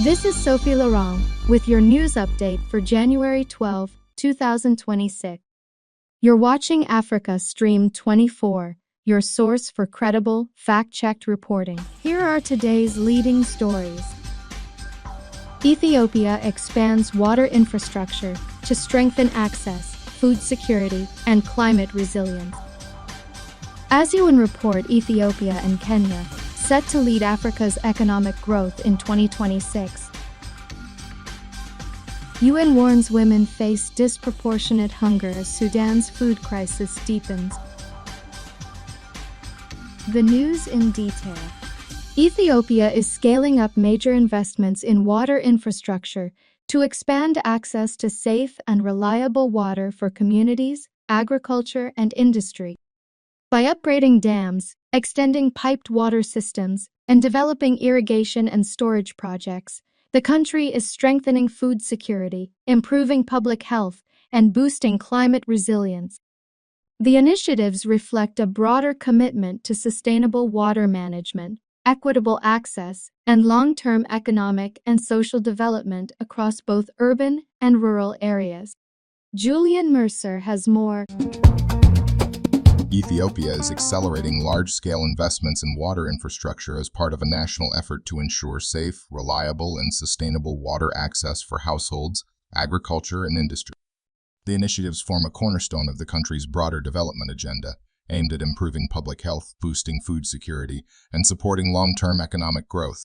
This is Sophie Laurent with your news update for January 12, 2026. You're watching Africa Stream 24, your source for credible, fact-checked reporting. Here are today's leading stories. Ethiopia expands water infrastructure to strengthen access, food security, and climate resilience. As UN report, Ethiopia and Kenya set to lead Africa's economic growth in 2026. UN warns women face disproportionate hunger as Sudan's food crisis deepens. The news in detail. Ethiopia is scaling up major investments in water infrastructure to expand access to safe and reliable water for communities, agriculture, and industry. By upgrading dams, extending piped water systems, and developing irrigation and storage projects, the country is strengthening food security, improving public health, and boosting climate resilience. The initiatives reflect a broader commitment to sustainable water management, equitable access, and long-term economic and social development across both urban and rural areas. Julian Mercer has more. Ethiopia is accelerating large-scale investments in water infrastructure as part of a national effort to ensure safe, reliable, and sustainable water access for households, agriculture, and industry. The initiatives form a cornerstone of the country's broader development agenda, aimed at improving public health, boosting food security, and supporting long-term economic growth.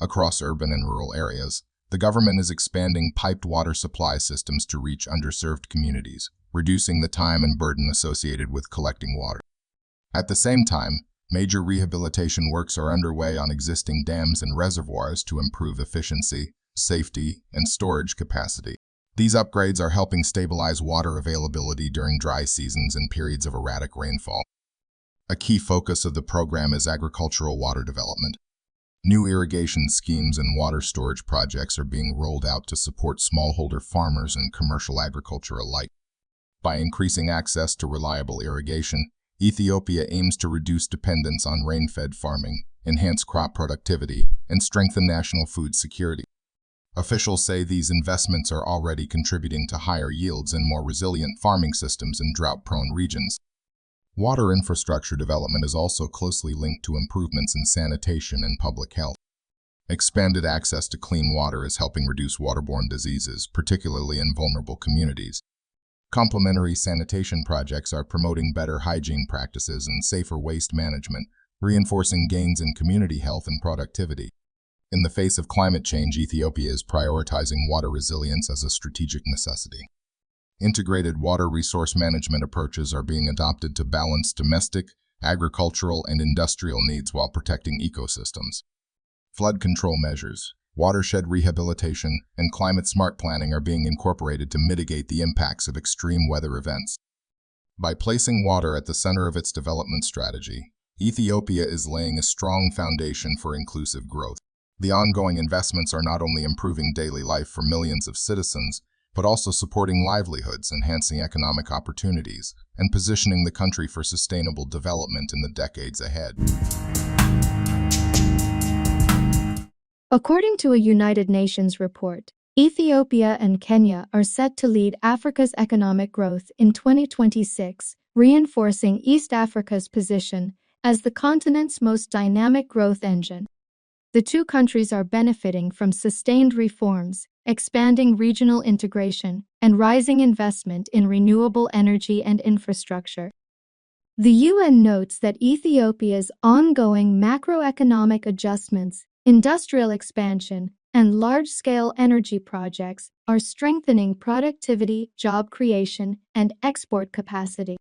Across urban and rural areas, the government is expanding piped water supply systems to reach underserved communities, reducing the time and burden associated with collecting water. At the same time, major rehabilitation works are underway on existing dams and reservoirs to improve efficiency, safety, and storage capacity. These upgrades are helping stabilize water availability during dry seasons and periods of erratic rainfall. A key focus of the program is agricultural water development. New irrigation schemes and water storage projects are being rolled out to support smallholder farmers and commercial agriculture alike. By increasing access to reliable irrigation, Ethiopia aims to reduce dependence on rain-fed farming, enhance crop productivity, and strengthen national food security. Officials say these investments are already contributing to higher yields and more resilient farming systems in drought-prone regions. Water infrastructure development is also closely linked to improvements in sanitation and public health. Expanded access to clean water is helping reduce waterborne diseases, particularly in vulnerable communities. Complementary sanitation projects are promoting better hygiene practices and safer waste management, reinforcing gains in community health and productivity. In the face of climate change, Ethiopia is prioritizing water resilience as a strategic necessity. Integrated water resource management approaches are being adopted to balance domestic, agricultural, and industrial needs while protecting ecosystems. Flood control measures, watershed rehabilitation, and climate-smart planning are being incorporated to mitigate the impacts of extreme weather events. By placing water at the center of its development strategy, Ethiopia is laying a strong foundation for inclusive growth. The ongoing investments are not only improving daily life for millions of citizens, but also supporting livelihoods, enhancing economic opportunities, and positioning the country for sustainable development in the decades ahead. According to a United Nations report, Ethiopia and Kenya are set to lead Africa's economic growth in 2026, reinforcing East Africa's position as the continent's most dynamic growth engine. The two countries are benefiting from sustained reforms, expanding regional integration, and rising investment in renewable energy and infrastructure. The UN notes that Ethiopia's ongoing macroeconomic adjustments, industrial expansion, and large-scale energy projects are strengthening productivity, job creation, and export capacity.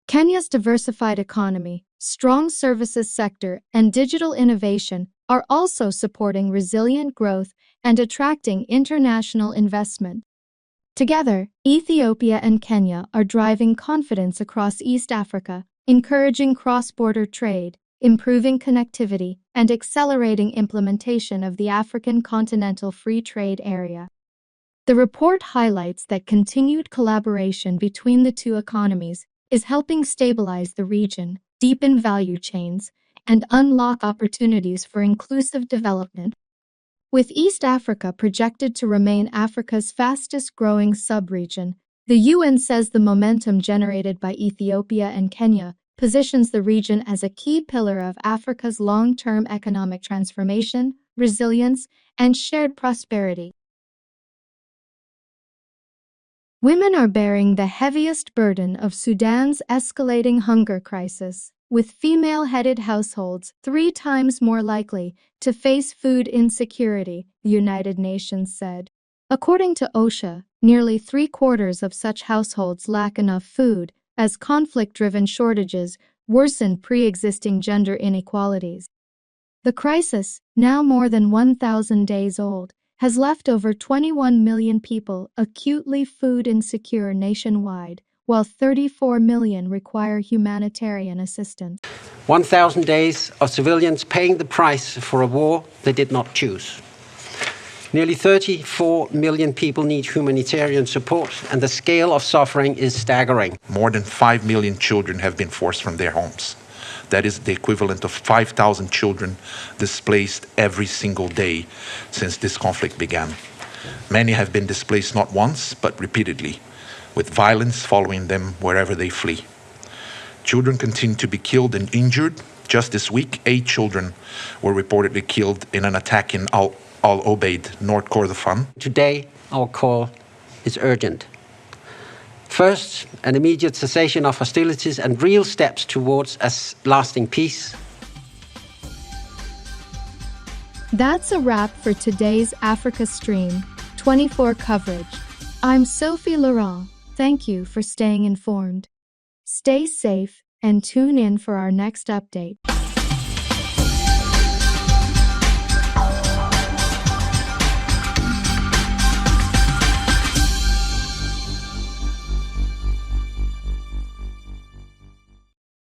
Kenya's diversified economy, strong services sector, and digital innovation are also supporting resilient growth and attracting international investment. Together, Ethiopia and Kenya are driving confidence across East Africa, encouraging cross-border trade, improving connectivity, and accelerating implementation of the African Continental Free Trade Area. The report highlights that continued collaboration between the two economies is helping stabilize the region, deepen value chains, and unlock opportunities for inclusive development. With East Africa projected to remain Africa's fastest-growing sub-region, the UN says the momentum generated by Ethiopia and Kenya positions the region as a key pillar of Africa's long-term economic transformation, resilience, and shared prosperity. Women are bearing the heaviest burden of Sudan's escalating hunger crisis, with female-headed households 3 times more likely to face food insecurity, the United Nations said. According to OSHA, nearly 3/4 of such households lack enough food, as conflict-driven shortages worsen pre-existing gender inequalities. The crisis, now more than 1,000 days old, has left over 21 million people acutely food insecure nationwide, while 34 million require humanitarian assistance. 1,000 days of civilians paying the price for a war they did not choose. Nearly 34 million people need humanitarian support, and the scale of suffering is staggering. More than 5 million children have been forced from their homes. That is the equivalent of 5,000 children displaced every single day since this conflict began. Many have been displaced not once, but repeatedly, with violence following them wherever they flee. Children continue to be killed and injured. Just this week, 8 children were reportedly killed in an attack in Al-Obeid, North Kordofan. Today, our call is urgent. First, an immediate cessation of hostilities and real steps towards a lasting peace. That's a wrap for today's Africa Stream 24 coverage. I'm Sophie Laurent. Thank you for staying informed. Stay safe and tune in for our next update.